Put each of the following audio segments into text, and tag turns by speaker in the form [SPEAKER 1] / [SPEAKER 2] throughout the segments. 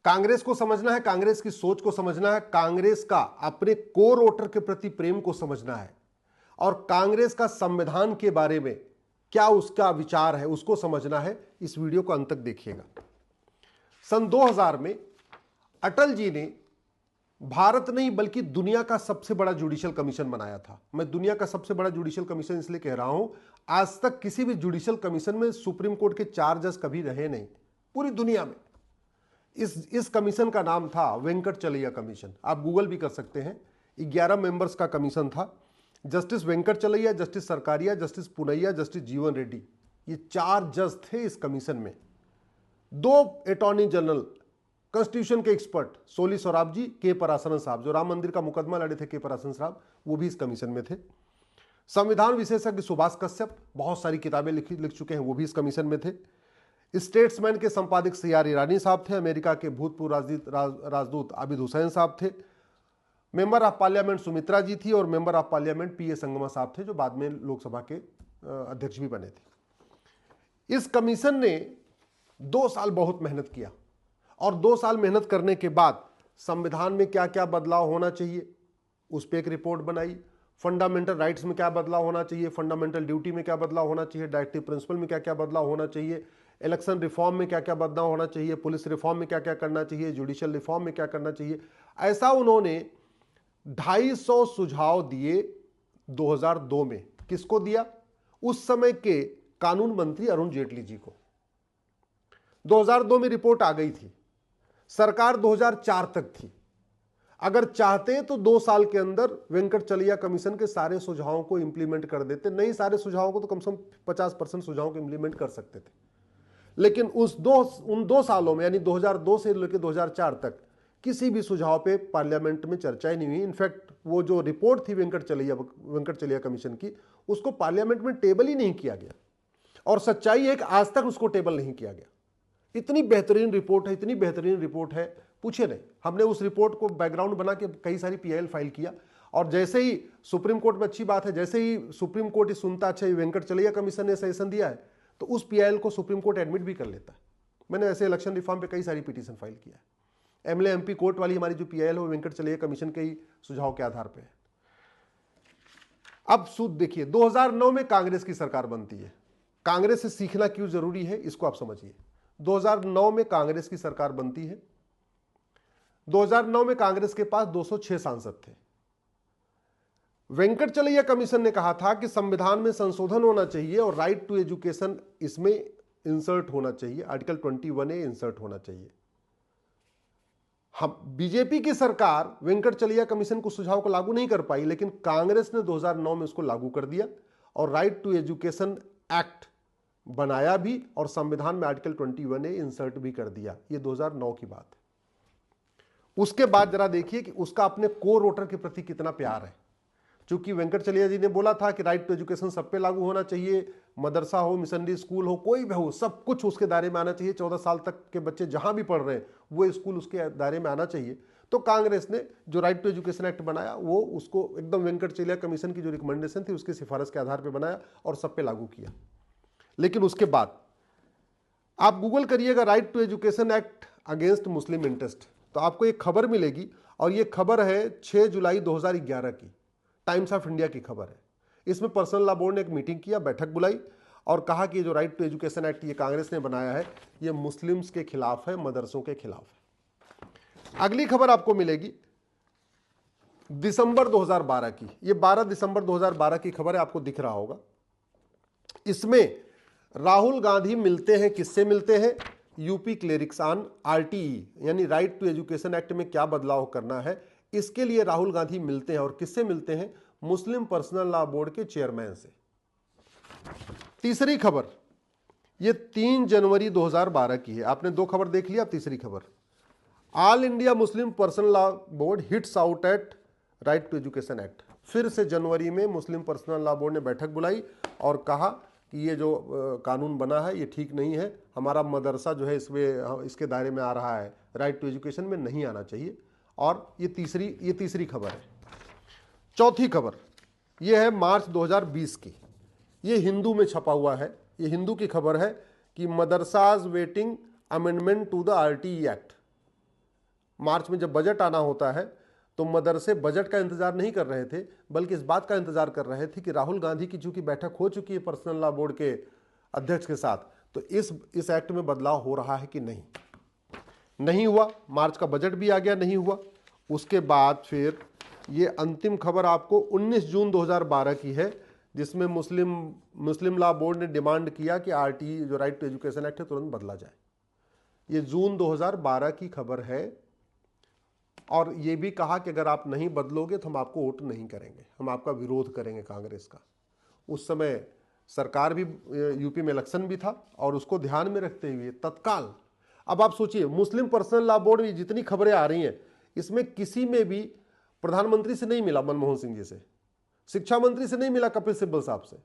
[SPEAKER 1] कांग्रेस को समझना है, कांग्रेस की सोच को समझना है, कांग्रेस का अपने कोर वोटर के प्रति प्रेम को समझना है और कांग्रेस का संविधान के बारे में क्या उसका विचार है उसको समझना है। इस वीडियो को अंत तक देखिएगा। सन 2000 में अटल जी ने भारत नहीं बल्कि दुनिया का सबसे बड़ा जुडिशियल कमीशन बनाया था। मैं दुनिया का सबसे बड़ा जुडिशियल कमीशन इसलिए कह रहा हूं, आज तक किसी भी जुडिशियल कमीशन में सुप्रीम कोर्ट के 4 जज कभी रहे नहीं पूरी दुनिया में। इस कमीशन का नाम था वेंकटचलैया कमीशन। आप गूगल भी कर सकते हैं। 11 मेंबर्स का कमीशन था। Justice Venkatachaliah, justice Sarkaria, justice Punnaiah, justice Jeevan Reddy, ये 4 जज थे इस कमीशन में। 2 अटॉर्नी जनरल, कॉन्स्टिट्यूशन के एक्सपर्ट सोली सोराबजी, के पराशरन साहब, जो राम मंदिर का मुकदमा लड़े थे, के पराशरन साहब, वो भी इस कमीशन में थे। संविधान विशेषज्ञ सुभाष कश्यप बहुत सारी किताबें लिख चुके हैं, वो भी इस कमीशन में थे। स्टेट्समैन के संपादक सीआर ईरानी साहब थे। अमेरिका के भूतपूर्व राजदूत आबिद हुसैन साहब थे। मेंबर ऑफ पार्लियामेंट सुमित्रा जी थी और मेंबर ऑफ पार्लियामेंट पीए संगमा साहब थे, जो बाद में लोकसभा के अध्यक्ष भी बने थे। इस कमीशन ने 2 साल बहुत मेहनत किया और 2 साल मेहनत करने के बाद संविधान में क्या क्या बदलाव होना चाहिए उस पर एक रिपोर्ट बनाई। फंडामेंटल राइट्स में क्या बदलाव होना चाहिए, फंडामेंटल ड्यूटी में क्या बदलाव होना चाहिए, डायरेक्टिव प्रिंसिपल में क्या क्या बदलाव होना चाहिए, इलेक्शन रिफॉर्म में क्या क्या बदलाव होना चाहिए, पुलिस रिफॉर्म में क्या क्या करना चाहिए, जुडिशियल रिफॉर्म में क्या करना चाहिए। ऐसा उन्होंने 250 सुझाव दिए 2002 में। किसको दिया? उस समय के कानून मंत्री अरुण जेटली जी को। 2002 में रिपोर्ट आ गई थी। सरकार 2004 तक थी। अगर चाहते तो 2 साल के अंदर वेंकटचलैया कमीशन के सारे सुझावों को इंप्लीमेंट कर देते। नहीं सारे सुझावों को तो कम से कम 50% सुझावों को इंप्लीमेंट कर सकते थे। लेकिन उन 2 सालों में यानी 2002 से लेकर 2004 तक किसी भी सुझाव पे पार्लियामेंट में चर्चा ही नहीं हुई। इनफैक्ट वो जो रिपोर्ट थी वेंकटचलैया कमीशन की, उसको पार्लियामेंट में टेबल ही नहीं किया गया। और सच्चाई है कि आज तक उसको टेबल नहीं किया गया। इतनी बेहतरीन रिपोर्ट है, इतनी बेहतरीन रिपोर्ट है, पूछे नहीं। हमने उस रिपोर्ट को बैकग्राउंड बना के कई सारी पीआईएल फाइल किया और जैसे ही सुप्रीम कोर्ट में, अच्छी बात है, जैसे ही सुप्रीम कोर्ट ये सुनता, अच्छा वेंकटचलैया कमीशन ने सजेशन दिया है, तो उस पीआईएल को सुप्रीम कोर्ट एडमिट भी कर लेता है। मैंने ऐसे इलेक्शन रिफॉर्म पे कई सारी पिटीशन फाइल किया है। एमएलए एमपी कोर्ट वाली हमारी जो पीआईएल है वो वेंकटचलैया कमीशन के ही सुझाव के आधार पर है। अब सूद देखिए, 2009 में कांग्रेस की सरकार बनती है। कांग्रेस से सीखना क्यों जरूरी है इसको आप समझिए। 2009 में कांग्रेस की सरकार बनती है। 2009 में कांग्रेस के पास 206 सांसद थे। वेंकटचलैया कमीशन ने कहा था कि संविधान में संशोधन होना चाहिए और राइट टू एजुकेशन इसमें इंसर्ट होना चाहिए, आर्टिकल 21A इंसर्ट होना चाहिए। हम बीजेपी की सरकार वेंकटचलैया कमीशन को सुझाव को लागू नहीं कर पाई, लेकिन कांग्रेस ने 2009 में उसको लागू कर दिया और राइट टू एजुकेशन एक्ट बनाया भी और संविधान में आर्टिकल 21A इंसर्ट भी कर दिया। ये 2009 की बात है। उसके बाद जरा देखिए कि उसका अपने कोर वोटर के प्रति कितना प्यार है। क्योंकि वेंकटचलैया जी ने बोला था कि राइट टू एजुकेशन सब पे लागू होना चाहिए, मदरसा हो, मिशनरी स्कूल हो, कोई भी हो, सब कुछ उसके दायरे में आना चाहिए। 14 साल तक के बच्चे जहां भी पढ़ रहे हैं वो स्कूल उसके दायरे में आना चाहिए। तो कांग्रेस ने जो राइट टू एजुकेशन एक्ट बनाया वो उसको एकदम वेंकटचलैया कमीशन की जो रिकमेंडेशन थी उसकी सिफारिश के आधार पर बनाया और सब पे लागू किया। लेकिन उसके बाद आप गूगल करिएगा right to education act against Muslim interest, तो आपको एक खबर मिलेगी और ये खबर है 6 जुलाई 2011 की, टाइम्स ऑफ इंडिया की खबर है। इसमें पर्सनल लॉ बोर्ड ने एक मीटिंग किया, बैठक बुलाई और कहा कि ये जो राइट टू एजुकेशन एक्ट ये कांग्रेस ने बनाया है ये मुस्लिम्स के खिलाफ है, मदरसों के खिलाफ है। अगली खबर आपको मिलेगी दिसंबर 2012 की। ये 12 दिसंबर 2012 की खबर है, आपको दिख रहा होगा। इसमें राहुल गांधी मिलते हैं, किससे मिलते हैं? यूपी क्लेरिक्स ऑन आरटीई यानी राइट टू एजुकेशन एक्ट में क्या बदलाव करना है, इसके लिए राहुल गांधी मिलते हैं। और किससे मिलते हैं? मुस्लिम पर्सनल लॉ बोर्ड के चेयरमैन से। तीसरी खबर ये 3 जनवरी 2012 की है। आपने 2 खबर देख लिया, अब तीसरी खबर, All India Muslim Personal Law Board hits out at right to education act. फिर से जनवरी में मुस्लिम पर्सनल लॉ बोर्ड ने बैठक बुलाई और कहा कि ये जो कानून बना है ये ठीक नहीं है, हमारा मदरसा जो है इसके दायरे में आ रहा है, राइट टू एजुकेशन में नहीं आना चाहिए। और ये तीसरी खबर है। चौथी खबर ये है मार्च 2020 की, ये हिंदू में छपा हुआ है। ये हिंदू की खबर है कि मदरसाज waiting amendment to the RTE act. मार्च में जब बजट आना होता है तो मदरसे बजट का इंतजार नहीं कर रहे थे, बल्कि इस बात का इंतजार कर रहे थे कि राहुल गांधी की चूंकि बैठक हो चुकी है पर्सनल लॉ बोर्ड के अध्यक्ष के साथ, तो इस एक्ट में बदलाव हो रहा है कि नहीं हुआ। मार्च का बजट भी आ गया, नहीं हुआ। उसके बाद फिर ये अंतिम खबर आपको 19 जून 2012 की है, जिसमें मुस्लिम लॉ बोर्ड ने डिमांड किया कि आरटी जो राइट टू एजुकेशन एक्ट है तुरंत बदला जाए। ये जून 2012 की खबर है। और ये भी कहा कि अगर आप नहीं बदलोगे तो हम आपको वोट नहीं करेंगे, हम आपका विरोध करेंगे कांग्रेस का। उस समय सरकार भी, यूपी में इलेक्शन भी था, और उसको ध्यान में रखते हुए तत्काल, अब आप सोचिए मुस्लिम पर्सनल लॉ बोर्ड में जितनी खबरें आ रही हैं, इसमें किसी में भी प्रधानमंत्री से नहीं मिला मनमोहन सिंह जी से, शिक्षा मंत्री से नहीं मिला कपिल सिब्बल साहब से,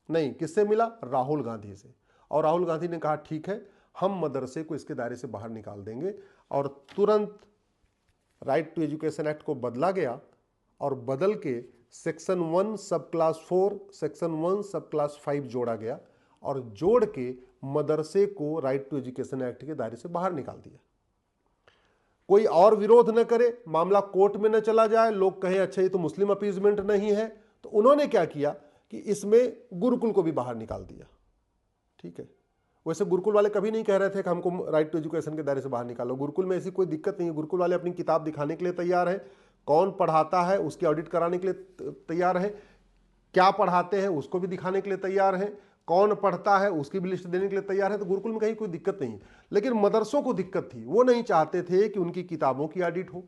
[SPEAKER 1] नहीं, किससे मिला? राहुल गांधी से। और राहुल गांधी ने कहा ठीक है, हम मदरसे को इसके दायरे से बाहर निकाल देंगे। और तुरंत राइट टू एजुकेशन एक्ट को बदला गया, और बदल के सेक्शन 1 सब क्लास 4, सेक्शन 1 सब क्लास 5 जोड़ा गया, और जोड़ के मदरसे को राइट टू एजुकेशन एक्ट के दायरे से बाहर निकाल दिया। कोई और विरोध न करे, मामला कोर्ट में न चला जाए, लोग कहें अच्छा ये तो मुस्लिम अपीजमेंट नहीं है, तो उन्होंने क्या किया कि इसमें गुरुकुल को भी बाहर निकाल दिया। ठीक है, वैसे गुरुकुल वाले कभी नहीं कह रहे थे कि हमको राइट टू एजुकेशन के दायरे से बाहर निकालो, गुरुकुल में ऐसी कोई दिक्कत नहीं है। गुरुकुल वाले अपनी किताब दिखाने के लिए तैयार है, कौन पढ़ाता है उसकी ऑडिट कराने के लिए तैयार है, क्या पढ़ाते हैं उसको भी दिखाने के लिए तैयार है, कौन पढ़ता है उसकी भी लिस्ट देने के लिए तैयार है। तो गुरुकुल में कहीं कोई दिक्कत नहीं। लेकिन मदरसों को दिक्कत थी, वो नहीं चाहते थे कि उनकी किताबों की ऑडिट हो,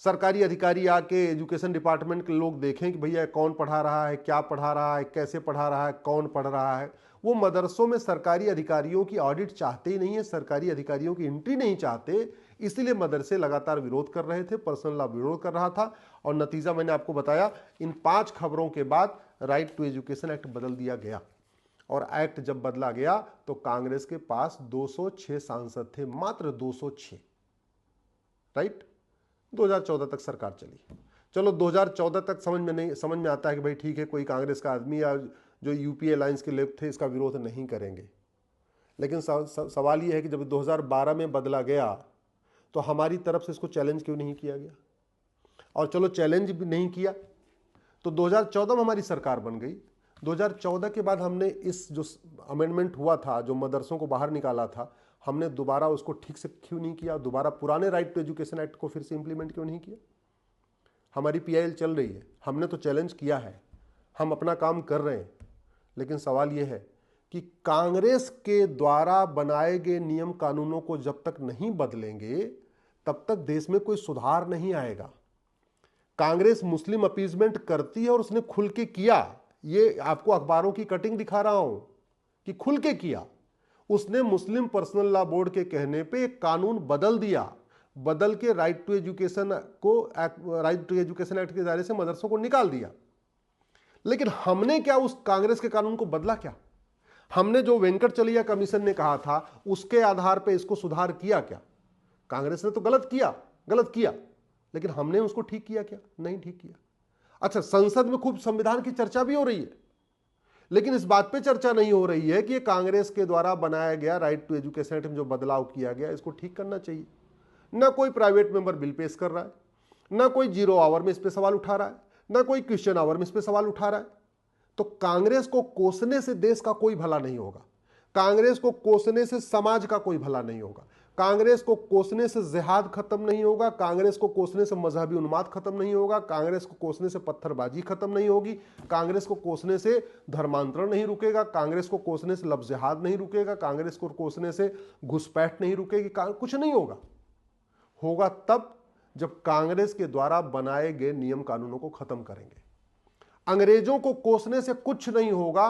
[SPEAKER 1] सरकारी अधिकारी आके एजुकेशन डिपार्टमेंट के लोग देखें कि भैया कौन पढ़ा रहा है, क्या पढ़ा रहा है, कैसे पढ़ा रहा है, कौन पढ़ रहा है। वो मदरसों में सरकारी अधिकारियों की ऑडिट चाहते ही नहीं है, सरकारी अधिकारियों की एंट्री नहीं चाहते, इसलिए मदरसे लगातार विरोध कर रहे थे, पर्सनल लॉ विरोध कर रहा था। और नतीजा मैंने आपको बताया, इन 5 खबरों के बाद राइट टू एजुकेशन एक्ट बदल दिया गया। और एक्ट जब बदला गया तो कांग्रेस के पास 206 सांसद थे, मात्र 206। राइट, 2014 तक सरकार चली। चलो 2014 तक समझ में आता है कि भाई ठीक है, कोई कांग्रेस का आदमी या जो यूपीए अलायंस के लोग थे इसका विरोध नहीं करेंगे। लेकिन सवाल यह है कि जब 2012 में बदला गया तो हमारी तरफ से इसको चैलेंज क्यों नहीं किया गया? और चलो चैलेंज भी नहीं किया तो 2014 में हमारी सरकार बन गई। 2014 के बाद हमने इस जो अमेंडमेंट हुआ था, जो मदरसों को बाहर निकाला था, हमने दोबारा उसको ठीक से क्यों नहीं किया? दोबारा पुराने राइट टू एजुकेशन एक्ट को फिर से इंप्लीमेंट क्यों नहीं किया? हमारी पीआईएल चल रही है, हमने तो चैलेंज किया है, हम अपना काम कर रहे हैं। लेकिन सवाल यह है कि कांग्रेस के द्वारा बनाए गए नियम कानूनों को जब तक नहीं बदलेंगे तब तक देश में कोई सुधार नहीं आएगा। कांग्रेस मुस्लिम अपीजमेंट करती है और उसने खुल के किया, ये आपको अखबारों की कटिंग दिखा रहा हूं कि खुल के किया। उसने मुस्लिम पर्सनल लॉ बोर्ड के कहने पे एक कानून बदल दिया, बदल के राइट टू एजुकेशन एक्ट के दायरे से मदरसों को निकाल दिया। लेकिन हमने क्या उस कांग्रेस के कानून को बदला? क्या हमने जो वेंकटचलिया कमीशन ने कहा था उसके आधार पर इसको सुधार किया? क्या कांग्रेस ने तो गलत किया, लेकिन हमने उसको ठीक किया? क्या नहीं ठीक किया। अच्छा, संसद में खूब संविधान की चर्चा भी हो रही है, लेकिन इस बात पे चर्चा नहीं हो रही है कि ये कांग्रेस के द्वारा बनाया गया राइट टू एजुकेशन एक्ट में जो बदलाव किया गया इसको ठीक करना चाहिए। ना कोई प्राइवेट मेंबर बिल पेश कर रहा है, ना कोई 0 आवर में इस पे सवाल उठा रहा है, ना कोई क्वेश्चन आवर में इस पे सवाल उठा रहा है। तो कांग्रेस को कोसने से देश का कोई भला नहीं होगा, कांग्रेस को कोसने से समाज का कोई भला नहीं होगा, कांग्रेस को कोसने से जिहाद खत्म नहीं होगा, कांग्रेस को कोसने से मजहबी उन्माद खत्म नहीं होगा, कांग्रेस को कोसने से पत्थरबाजी खत्म नहीं होगी, कांग्रेस को कोसने से धर्मांतरण नहीं रुकेगा, कांग्रेस को कोसने से लव जिहाद नहीं रुकेगा, कांग्रेस को कोसने से घुसपैठ नहीं रुकेगी, कुछ नहीं होगा तब जब कांग्रेस के द्वारा बनाए गए नियम कानूनों को खत्म करेंगे। अंग्रेजों को कोसने से कुछ नहीं होगा,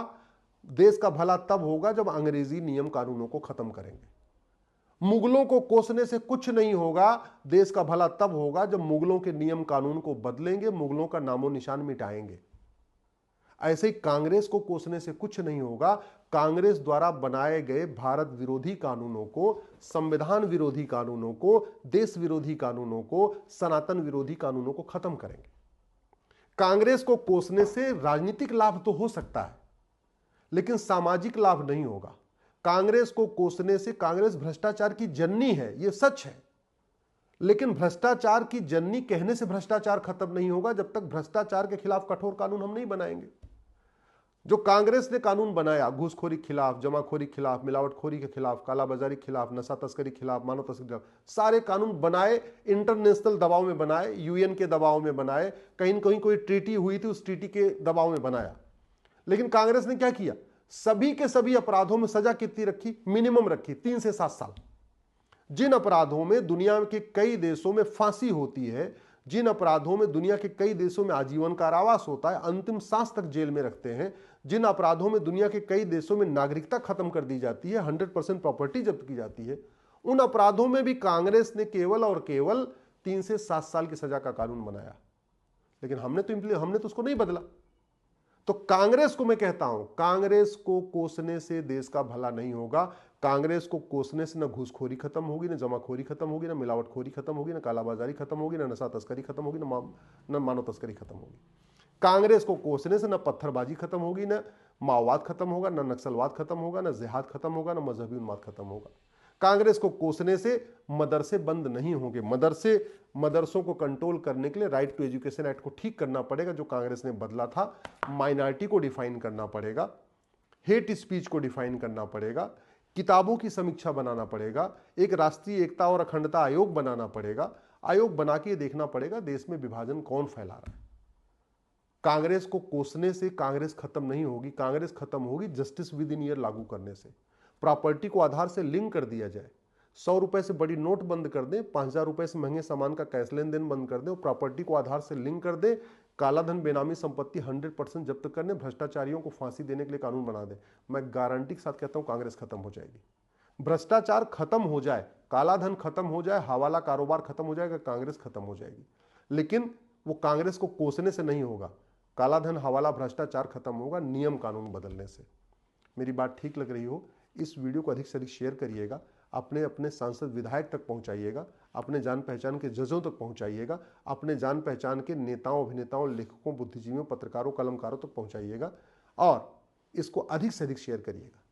[SPEAKER 1] देश का भला तब होगा जब अंग्रेजी नियम कानूनों को खत्म करेंगे। मुगलों को कोसने से कुछ नहीं होगा, देश का भला तब होगा जब मुगलों के नियम कानून को बदलेंगे, मुगलों का नामो निशान मिटाएंगे। ऐसे ही कांग्रेस को कोसने से कुछ नहीं होगा, कांग्रेस द्वारा बनाए गए भारत विरोधी कानूनों को, संविधान विरोधी कानूनों को, देश विरोधी कानूनों को, सनातन विरोधी कानूनों को खत्म करेंगे। कांग्रेस को कोसने से राजनीतिक लाभ तो हो सकता है, लेकिन सामाजिक लाभ नहीं होगा। कांग्रेस को कोसने से, कांग्रेस भ्रष्टाचार की जननी है, यह सच है, लेकिन भ्रष्टाचार की जननी कहने से भ्रष्टाचार खत्म नहीं होगा जब तक भ्रष्टाचार के खिलाफ कठोर कानून हम नहीं बनाएंगे। जो कांग्रेस ने कानून बनाया घूसखोरी के खिलाफ, जमाखोरी के खिलाफ, मिलावटखोरी के खिलाफ, कालाबाजारी के खिलाफ, नशा तस्करी के खिलाफ, मानव तस्करी के खिलाफ, सारे कानून बनाए, इंटरनेशनल दबाव में बनाए, यूएन के दबाव में बनाए, कहीं न कहीं कोई ट्रीटी हुई थी उस ट्रीटी के दबाव में बनाया। लेकिन कांग्रेस ने क्या किया, सभी के सभी अपराधों में सजा कितनी रखी, मिनिमम रखी, 3 से 7 साल। जिन अपराधों में दुनिया के कई देशों में फांसी होती है, जिन अपराधों में दुनिया के कई देशों में आजीवन कारावास होता है, अंतिम सांस तक जेल में रखते हैं, जिन अपराधों में दुनिया के कई देशों में नागरिकता खत्म कर दी जाती है, 100% प्रॉपर्टी जब्त की जाती है, उन अपराधों में भी कांग्रेस ने केवल और केवल 3 से 7 साल की सजा का कानून बनाया। लेकिन हमने तो उसको नहीं बदला। तो कांग्रेस को मैं कहता हूं, कांग्रेस को कोसने से देश का भला नहीं होगा। कांग्रेस को कोसने से न घूसखोरी खत्म होगी, न जमाखोरी खत्म होगी, न मिलावटखोरी खत्म होगी, न कालाबाजारी खत्म होगी, न नशा तस्करी खत्म होगी, न मानव तस्करी खत्म होगी। कांग्रेस को कोसने से न पत्थरबाजी खत्म होगी, न माओवाद खत्म होगा, न नक्सलवाद खत्म होगा, न जिहाद खत्म होगा, न मजहबी उन्माद खत्म होगा। कांग्रेस को कोसने से मदरसे बंद नहीं होंगे। मदरसों को कंट्रोल करने के लिए राइट टू एजुकेशन एक्ट को ठीक करना पड़ेगा, जो कांग्रेस ने बदला था। माइनॉरिटी को डिफाइन करना पड़ेगा, हेट स्पीच को डिफाइन करना पड़ेगा, किताबों की समीक्षा बनाना पड़ेगा, एक राष्ट्रीय एकता और अखंडता आयोग बनाना पड़ेगा। आयोग बना के देखना पड़ेगा देश में विभाजन कौन फैला रहा है। कांग्रेस को कोसने से कांग्रेस खत्म नहीं होगी। कांग्रेस खत्म होगी जस्टिस विद इन ईयर लागू करने से। प्रॉपर्टी को आधार से लिंक कर दिया जाए, 100 रुपए से बड़ी नोट बंद कर दें, 5000 रुपए से महंगे सामान का कैश लेन देन बंद कर दें और प्रॉपर्टी को आधार से लिंक कर दें। काला धन, बेनामी संपत्ति 100% जब्त करने, भ्रष्टाचारियों को फांसी देने के लिए कानून बना दें। मैं गारंटी के साथ कहता हूं कांग्रेस खत्म हो जाएगी। भ्रष्टाचार खत्म हो जाए, काला धन खत्म हो जाए, हवाला कारोबार खत्म हो जाएगा, कांग्रेस खत्म हो जाएगी। लेकिन वो कांग्रेस को कोसने से नहीं होगा। काला धन, हवाला, भ्रष्टाचार खत्म होगा नियम कानून बदलने से। मेरी बात ठीक लग रही हो, इस वीडियो को अधिक से अधिक शेयर करिएगा, अपने अपने सांसद विधायक तक पहुंचाइएगा, अपने जान पहचान के जजों तक पहुंचाइएगा, अपने जान पहचान के नेताओं, अभिनेताओं, लेखकों, बुद्धिजीवियों, पत्रकारों, कलमकारों तक पहुंचाइएगा और इसको अधिक से अधिक शेयर करिएगा।